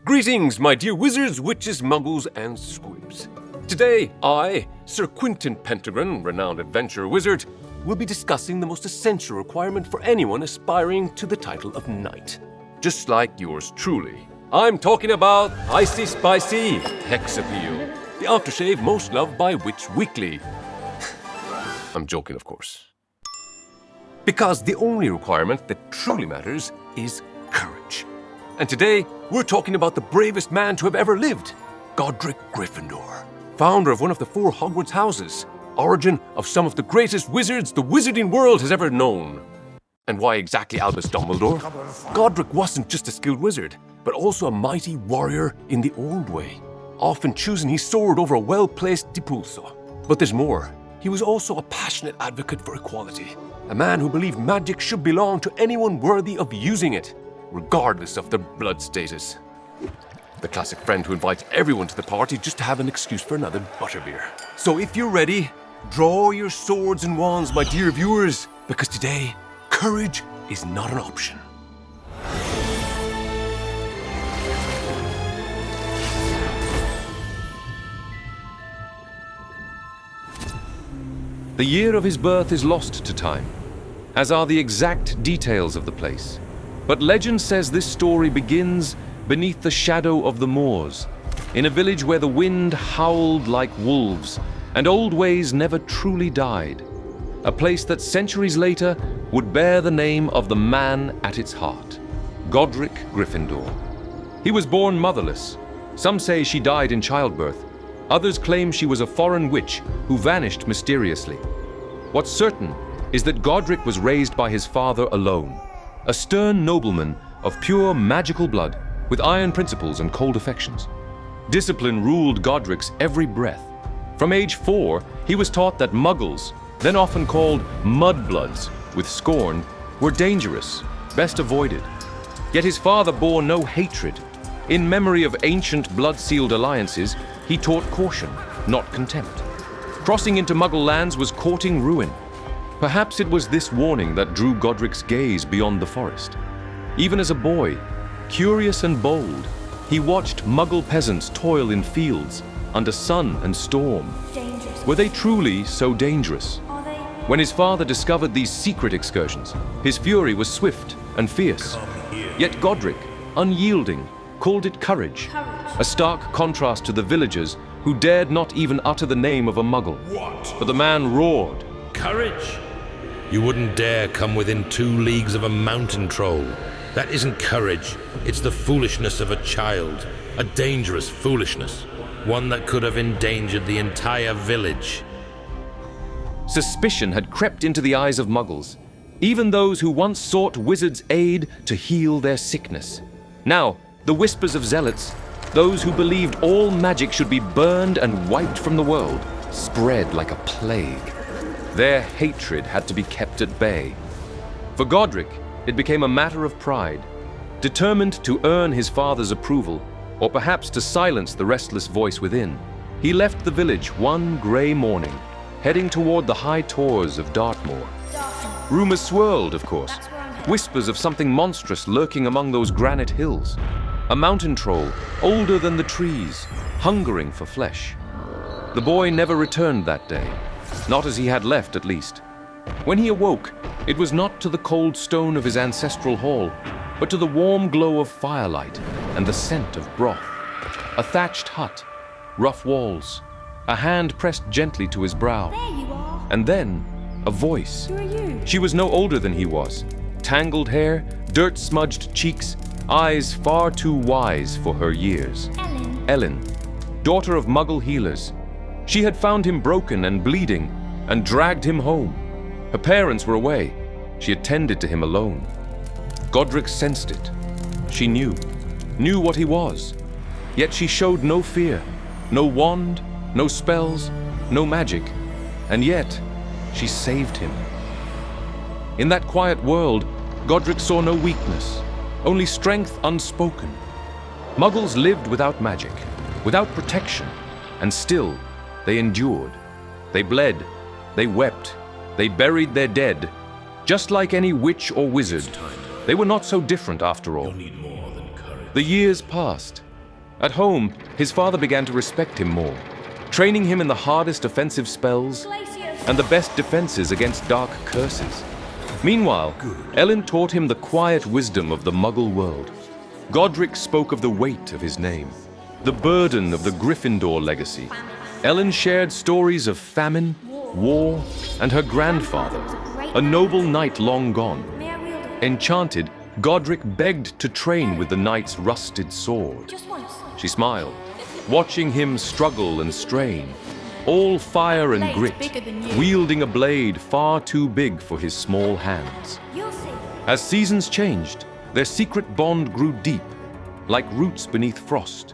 Greetings, my dear wizards, witches, muggles, and squibs. Today, I, Sir Quentin Pentagran, renowned adventurer wizard, will be discussing the most essential requirement for anyone aspiring to the title of knight. Just like yours truly. I'm talking about Icy Spicy Hex Appeal, the aftershave most loved by Witch Weekly. I'm joking, of course. Because the only requirement that truly matters is courage. And today, we're talking about the bravest man to have ever lived, Godric Gryffindor, founder of one of the 4 Hogwarts houses, origin of some of the greatest wizards the wizarding world has ever known. And why exactly Albus Dumbledore? Godric wasn't just a skilled wizard, but also a mighty warrior in the old way, often choosing his sword over a well-placed depulso. But there's more. He was also a passionate advocate for equality, a man who believed magic should belong to anyone worthy of using it, regardless of their blood status. The classic friend who invites everyone to the party just to have an excuse for another butterbeer. So if you're ready, draw your swords and wands, my dear viewers, because today, courage is not an option. The year of his birth is lost to time, as are the exact details of the place. But legend says this story begins beneath the shadow of the moors, in a village where the wind howled like wolves and old ways never truly died. A place that centuries later would bear the name of the man at its heart, Godric Gryffindor. He was born motherless. Some say she died in childbirth. Others claim she was a foreign witch who vanished mysteriously. What's certain is that Godric was raised by his father alone, a stern nobleman of pure magical blood with iron principles and cold affections. Discipline ruled Godric's every breath. From age 4, he was taught that muggles, then often called mudbloods with scorn, were dangerous, best avoided. Yet his father bore no hatred. In memory of ancient blood-sealed alliances, he taught caution, not contempt. Crossing into Muggle lands was courting ruin. Perhaps it was this warning that drew Godric's gaze beyond the forest. Even as a boy, curious and bold, he watched Muggle peasants toil in fields under sun and storm. Dangerous. Were they truly so dangerous? Are they? When his father discovered these secret excursions, his fury was swift and fierce. Yet Godric, unyielding, called it courage, a stark contrast to the villagers who dared not even utter the name of a Muggle. What? But the man roared. Courage? You wouldn't dare come within 2 leagues of a mountain troll. That isn't courage. It's the foolishness of a child. A dangerous foolishness. One that could have endangered the entire village. Suspicion had crept into the eyes of Muggles, even those who once sought wizards' aid to heal their sickness. Now, the whispers of zealots, those who believed all magic should be burned and wiped from the world, spread like a plague. Their hatred had to be kept at bay. For Godric, it became a matter of pride, determined to earn his father's approval, or perhaps to silence the restless voice within. He left the village one grey morning, heading toward the high tors of Dartmoor. Rumors swirled, of course, whispers of something monstrous lurking among those granite hills. A mountain troll, older than the trees, hungering for flesh. The boy never returned that day, not as he had left at least. When he awoke, it was not to the cold stone of his ancestral hall, but to the warm glow of firelight and the scent of broth. A thatched hut, rough walls, a hand pressed gently to his brow. There you are. And then, a voice. Who are you? She was no older than he was. Tangled hair, dirt-smudged cheeks, eyes far too wise for her years. Ellen, daughter of Muggle healers. She had found him broken and bleeding and dragged him home. Her parents were away. She had tended to him alone. Godric sensed it. She knew what he was. Yet she showed no fear, no wand, no spells, no magic. And yet, she saved him. In that quiet world, Godric saw no weakness, only strength unspoken. Muggles lived without magic, without protection, and still they endured. They bled, they wept, they buried their dead. Just like any witch or wizard, they were not so different after all. The years passed, At home, his father began to respect him more, training him in the hardest offensive spells and the best defenses against dark curses. Meanwhile, Ellen taught him the quiet wisdom of the Muggle world. Godric spoke of the weight of his name, the burden of the Gryffindor legacy. Ellen shared stories of famine, war, and her grandfather, a noble knight long gone. Enchanted, Godric begged to train with the knight's rusted sword. She smiled, watching him struggle and strain, all fire and grit, wielding a blade far too big for his small hands. As seasons changed, their secret bond grew deep, like roots beneath frost.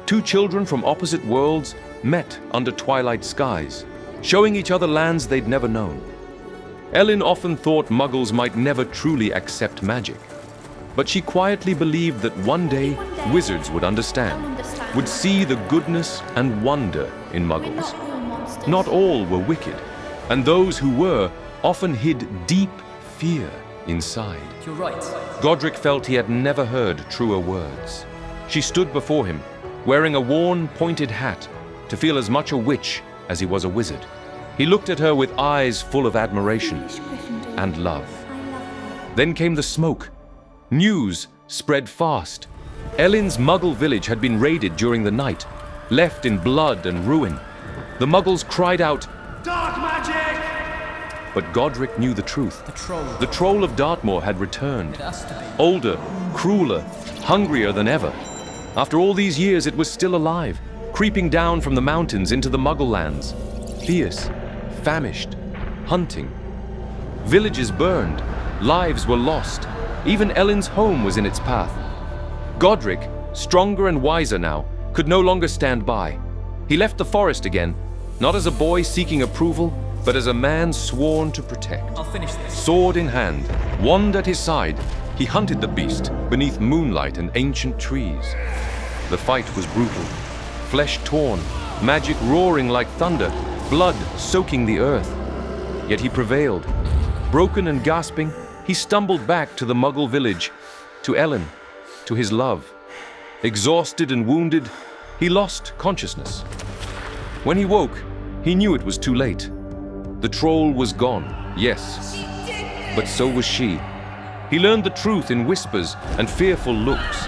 Two children from opposite worlds met under twilight skies, showing each other lands they'd never known. Ellen often thought Muggles might never truly accept magic, but she quietly believed that one day wizards would understand, would see the goodness and wonder in Muggles. Not all were wicked, and those who were often hid deep fear inside. You're right. Godric felt he had never heard truer words. She stood before him, wearing a worn, pointed hat, to feel as much a witch as he was a wizard. He looked at her with eyes full of admiration and love. Then came the smoke. News spread fast. Ellen's Muggle village had been raided during the night, left in blood and ruin. The Muggles cried out, "Dark magic!" But Godric knew the truth. The troll of Dartmoor had returned. Older, crueler, hungrier than ever. After all these years, it was still alive, creeping down from the mountains into the Muggle lands. Fierce, famished, hunting. Villages burned, lives were lost. Even Ellen's home was in its path. Godric, stronger and wiser now, could no longer stand by. He left the forest again, not as a boy seeking approval, but as a man sworn to protect. I'll finish this. Sword in hand, wand at his side, he hunted the beast beneath moonlight and ancient trees. The fight was brutal, flesh torn, magic roaring like thunder, blood soaking the earth. Yet he prevailed. Broken and gasping, he stumbled back to the Muggle village, to Ellen, to his love. Exhausted and wounded, he lost consciousness. When he woke, he knew it was too late. The troll was gone, yes, but so was she. He learned the truth in whispers and fearful looks.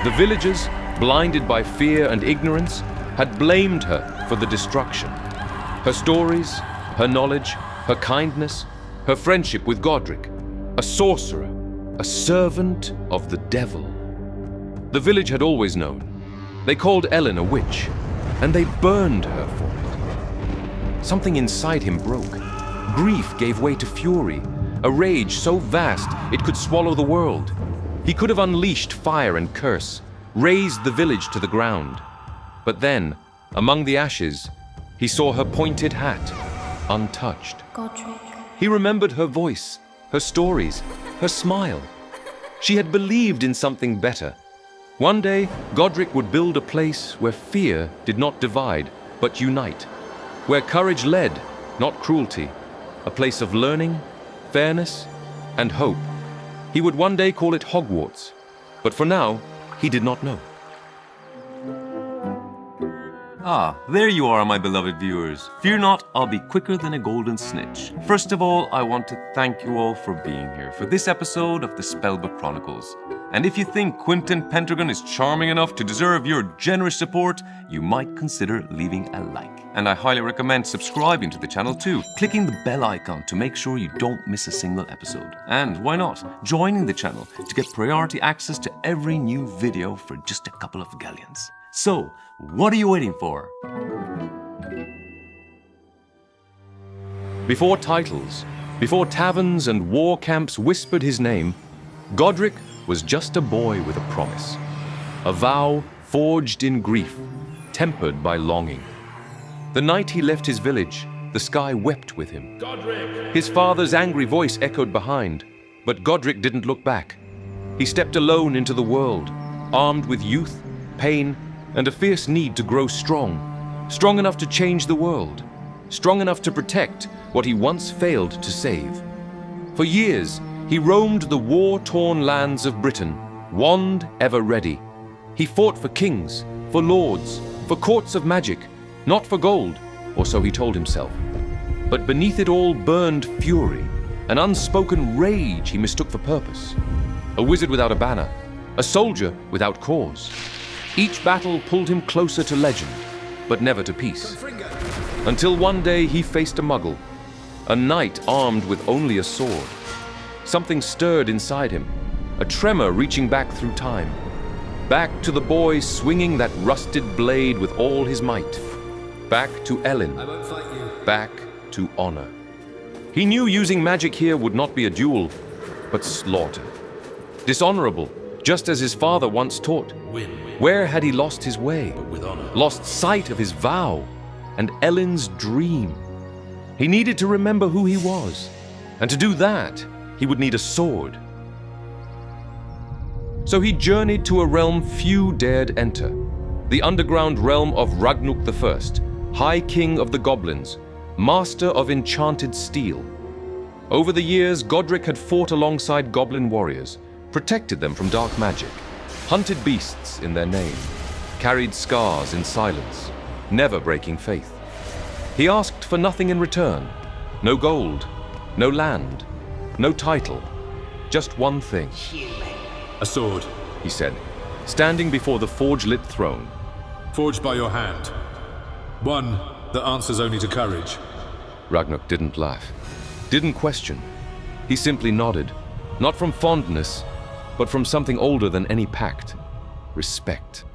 The villagers, blinded by fear and ignorance, had blamed her for the destruction. Her stories, her knowledge, her kindness, her friendship with Godric, a sorcerer, a servant of the devil. The village had always known. They called Ellen a witch, and they burned her for it. Something inside him broke. Grief gave way to fury, a rage so vast it could swallow the world. He could have unleashed fire and curse, razed the village to the ground. But then, among the ashes, he saw her pointed hat, untouched. Godric. He remembered her voice, her stories, her smile. She had believed in something better. One day, Godric would build a place where fear did not divide, but unite. Where courage led, not cruelty. A place of learning, fairness, and hope. He would one day call it Hogwarts, but for now, he did not know. Ah, there you are, my beloved viewers. Fear not, I'll be quicker than a golden snitch. First of all, I want to thank you all for being here for this episode of the Spellbook Chronicles. And if you think Quentin Pendragon is charming enough to deserve your generous support, you might consider leaving a like. And I highly recommend subscribing to the channel too, clicking the bell icon to make sure you don't miss a single episode. And why not, joining the channel to get priority access to every new video for just a couple of galleons. So, what are you waiting for? Before titles, before taverns and war camps whispered his name, Godric was just a boy with a promise. A vow forged in grief, tempered by longing. The night he left his village, the sky wept with him. Godric! His father's angry voice echoed behind, but Godric didn't look back. He stepped alone into the world, armed with youth, pain, and a fierce need to grow strong. Strong enough to change the world. Strong enough to protect what he once failed to save. For years, he roamed the war-torn lands of Britain, wand ever ready. He fought for kings, for lords, for courts of magic, not for gold, or so he told himself. But beneath it all burned fury, an unspoken rage he mistook for purpose. A wizard without a banner, a soldier without cause. Each battle pulled him closer to legend, but never to peace. Until one day he faced a muggle, a knight armed with only a sword. Something stirred inside him, a tremor reaching back through time. Back to the boy swinging that rusted blade with all his might. Back to Ellen. I won't fight you. Back to honor. He knew using magic here would not be a duel, but slaughter. Dishonorable, just as his father once taught. Win, Where had he lost his way? but with honor. Lost sight of his vow and Ellen's dream. He needed to remember who he was, and to do that, he would need a sword. So he journeyed to a realm few dared enter, the underground realm of Ragnuk the First, High King of the Goblins, master of enchanted steel. Over the years, Godric had fought alongside goblin warriors, protected them from dark magic, hunted beasts in their name, carried scars in silence, never breaking faith. He asked for nothing in return, no gold, no land, no title, just one thing. A sword, He said, standing before the forge-lit throne. forged by your hand. One that answers only to courage. Ragnuk didn't laugh, didn't question. He simply nodded, not from fondness, but from something older than any pact: respect.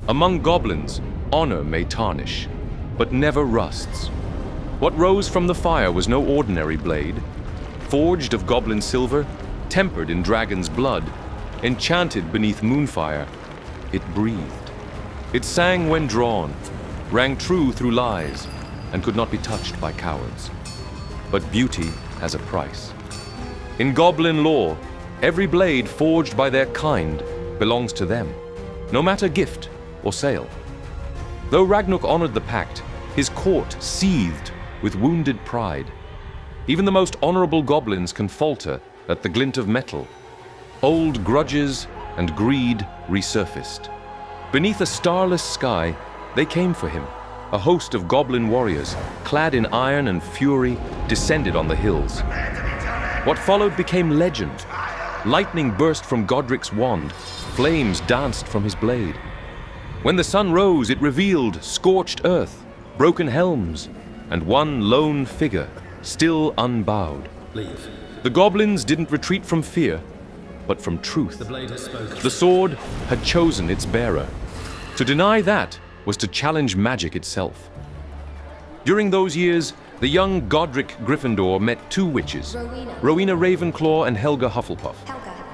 Among goblins, honor may tarnish, but never rusts. What rose from the fire was no ordinary blade. Forged of goblin silver, tempered in dragon's blood, enchanted beneath moonfire, it breathed. It sang when drawn, rang true through lies, and could not be touched by cowards. But beauty has a price. In goblin lore, every blade forged by their kind belongs to them, no matter gift or sale. Though Ragnuk honored the pact, his court seethed with wounded pride. Even the most honorable goblins can falter at the glint of metal. Old grudges and greed resurfaced. Beneath a starless sky, they came for him. A host of goblin warriors, clad in iron and fury, descended on the hills. What followed became legend. Lightning burst from Godric's wand. Flames danced from his blade. When the sun rose, it revealed scorched earth, broken helms, and one lone figure, still unbowed. Leave. The goblins didn't retreat from fear, but from truth. The blade has spoken. The sword had chosen its bearer. To deny that was to challenge magic itself. During those years, the young Godric Gryffindor met two witches, Rowena Ravenclaw and Helga Hufflepuff,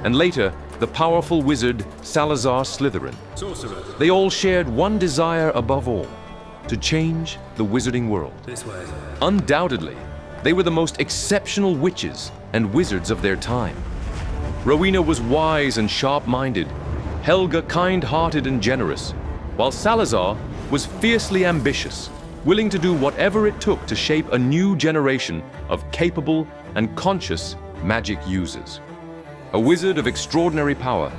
and later, the powerful wizard Salazar Slytherin. Sorcerer. They all shared one desire above all: to change the wizarding world. This way. Undoubtedly, they were the most exceptional witches and wizards of their time. Rowena was wise and sharp-minded, Helga kind-hearted and generous, while Salazar was fiercely ambitious, willing to do whatever it took to shape a new generation of capable and conscious magic users. A wizard of extraordinary power,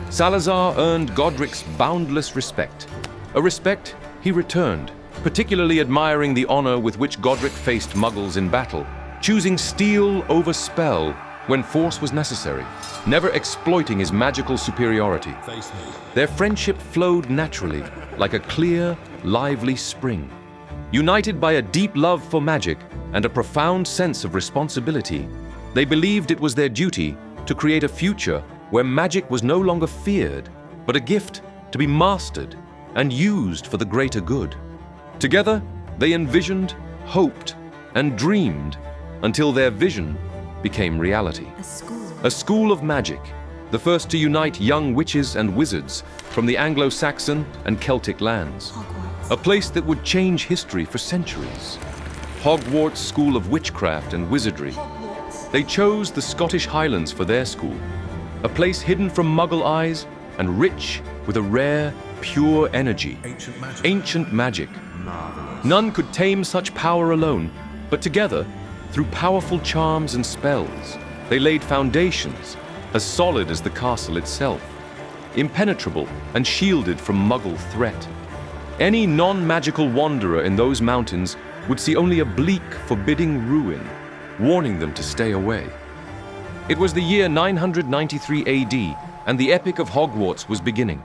Salazar earned Godric's boundless respect, a respect he returned, particularly admiring the honor with which Godric faced muggles in battle, choosing steel over spell when force was necessary, never exploiting his magical superiority. Face me. Their friendship flowed naturally, like a clear, lively spring. United by a deep love for magic and a profound sense of responsibility, they believed it was their duty to create a future where magic was no longer feared, but a gift to be mastered and used for the greater good. Together, they envisioned, hoped, and dreamed until their vision became reality. A school of magic, the first to unite young witches and wizards from the Anglo-Saxon and Celtic lands. A place that would change history for centuries. Hogwarts School of Witchcraft and Wizardry. They chose the Scottish Highlands for their school, a place hidden from Muggle eyes and rich with a rare, pure energy. Ancient magic. None could tame such power alone, but together, through powerful charms and spells, they laid foundations as solid as the castle itself. impenetrable and shielded from Muggle threat. Any non-magical wanderer in those mountains would see only a bleak, forbidding ruin, warning them to stay away. It was the year 993 AD, and the Epic of Hogwarts was beginning.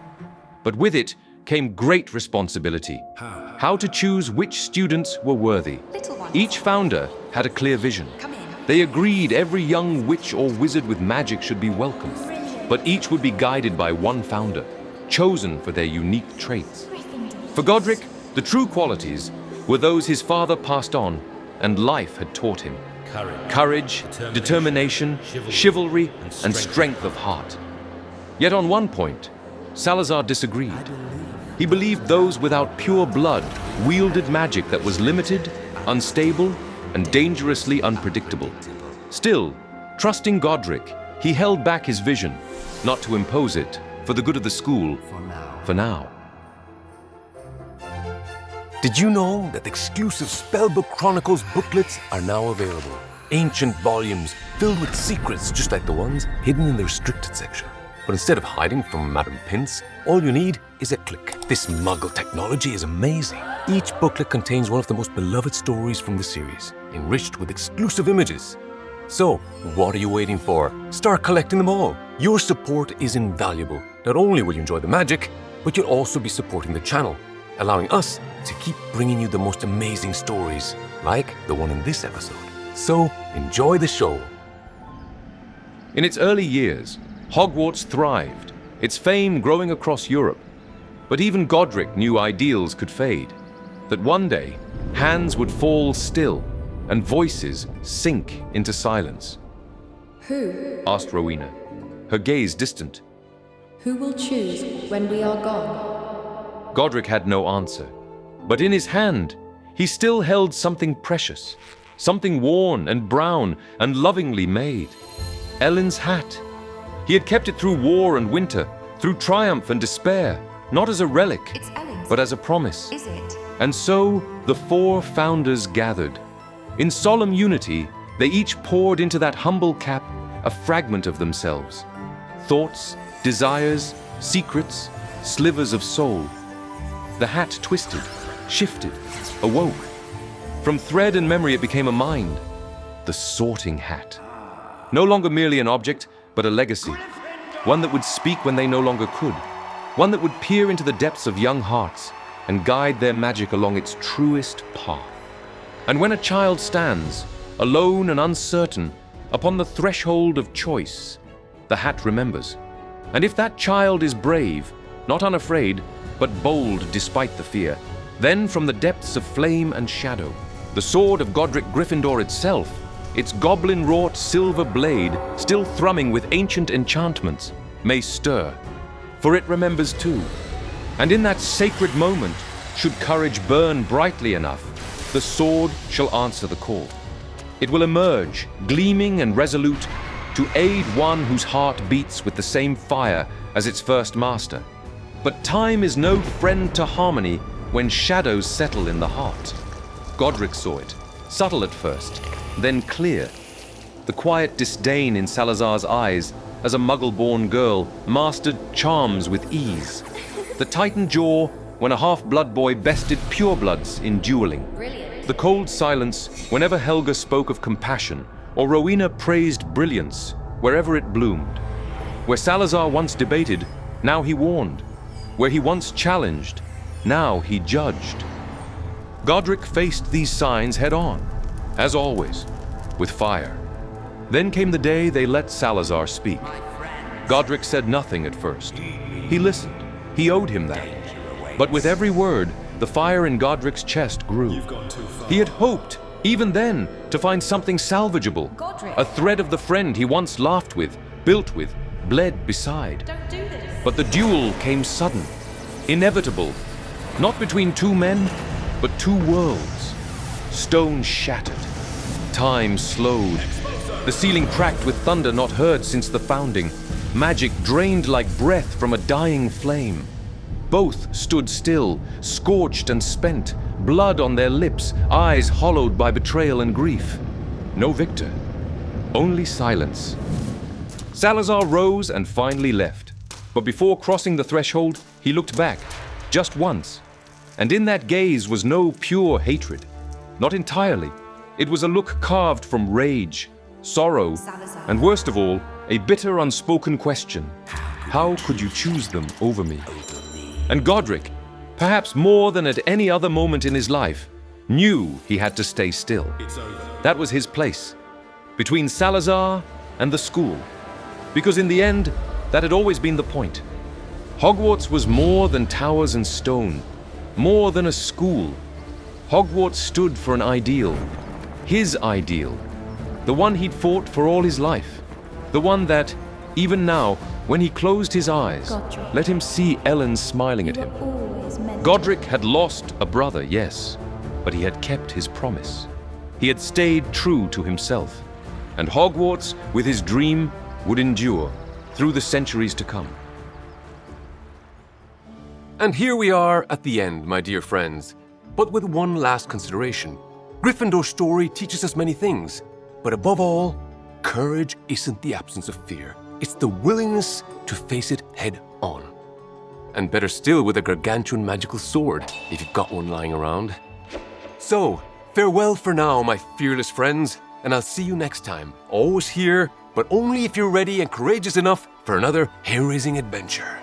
But with it came great responsibility. How to choose which students were worthy. Each founder had a clear vision. They agreed every young witch or wizard with magic should be welcome, but each would be guided by one founder, chosen for their unique traits. For Godric, the true qualities were those his father passed on and life had taught him. Courage, determination, chivalry, and strength of heart. Yet on one point, Salazar disagreed. He believed those without pure blood wielded magic that was limited, unstable, and dangerously unpredictable. Still, trusting Godric, he held back his vision, not to impose it, for the good of the school, for now. Did you know that exclusive Spellbook Chronicles booklets are now available? Ancient volumes filled with secrets just like the ones hidden in the restricted section. But instead of hiding from Madame Pince, all you need is a click. This Muggle technology is amazing. Each booklet contains one of the most beloved stories from the series, enriched with exclusive images. So, what are you waiting for? Start collecting them all. Your support is invaluable. Not only will you enjoy the magic, but you'll also be supporting the channel, allowing us to keep bringing you the most amazing stories, like the one in this episode. So, enjoy the show. In its early years, Hogwarts thrived, its fame growing across Europe. But even Godric knew ideals could fade, that one day hands would fall still and voices sink into silence. Who? Asked Rowena, her gaze distant. Who will choose when we are gone? Godric had no answer, but in his hand, he still held something precious, something worn and brown and lovingly made. Ellen's hat. He had kept it through war and winter, through triumph and despair, not as a relic, It's Ellen's. but as a promise. Is it? And so the four founders gathered. In solemn unity, they each poured into that humble cap a fragment of themselves. Thoughts, desires, secrets, slivers of soul. The hat twisted, shifted, awoke. From thread and memory it became a mind. The sorting hat. No longer merely an object, but a legacy. One that would speak when they no longer could. One that would peer into the depths of young hearts and guide their magic along its truest path. And when a child stands, alone and uncertain, upon the threshold of choice, the hat remembers. And if that child is brave, not unafraid, but bold despite the fear, then from the depths of flame and shadow, the sword of Godric Gryffindor itself, its goblin-wrought silver blade, still thrumming with ancient enchantments, may stir, for it remembers too. And in that sacred moment, should courage burn brightly enough, the sword shall answer the call. It will emerge, gleaming and resolute, to aid one whose heart beats with the same fire as its first master. But time is no friend to harmony when shadows settle in the heart. Godric saw it, subtle at first, then clear. The quiet disdain in Salazar's eyes as a Muggle-born girl mastered charms with ease. The tightened jaw when a half-blood boy bested purebloods in dueling. Brilliant. The cold silence whenever Helga spoke of compassion or Rowena praised brilliance wherever it bloomed. Where Salazar once debated, now he warned. Where he once challenged, now he judged. Godric faced these signs head-on, as always, with fire. Then came the day they let Salazar speak. Godric said nothing at first. He listened. He owed him that. But with every word, the fire in Godric's chest grew. He had hoped, even then, to find something salvageable. Godric. A thread of the friend he once laughed with, built with, bled beside. Don't do this. But the duel came sudden, inevitable, not between two men, but two worlds. Stone shattered. Time slowed. The ceiling cracked with thunder not heard since the founding. Magic drained like breath from a dying flame. Both stood still, scorched and spent, blood on their lips, eyes hollowed by betrayal and grief. No victor, only silence. Salazar rose and finally left. But before crossing the threshold, he looked back, just once. And in that gaze was no pure hatred. Not entirely. It was a look carved from rage, sorrow, and worst of all, a bitter unspoken question. How could you choose them over me? And Godric, perhaps more than at any other moment in his life, knew he had to stay still. That was his place, between Salazar and the school. Because in the end, that had always been the point. Hogwarts was more than towers and stone, more than a school. Hogwarts stood for an ideal, his ideal, the one he'd fought for all his life, the one that, even now, when he closed his eyes, Godric. let him see Ellen smiling at him. Godric had lost a brother, yes, but he had kept his promise. He had stayed true to himself, and Hogwarts, with his dream, would endure through the centuries to come. And here we are at the end, my dear friends, but with one last consideration. Gryffindor's story teaches us many things, but above all, courage isn't the absence of fear. It's the willingness to face it head on. And better still with a gargantuan magical sword, if you've got one lying around. So, farewell for now, my fearless friends, and I'll see you next time. Always here, but only if you're ready and courageous enough for another hair-raising adventure.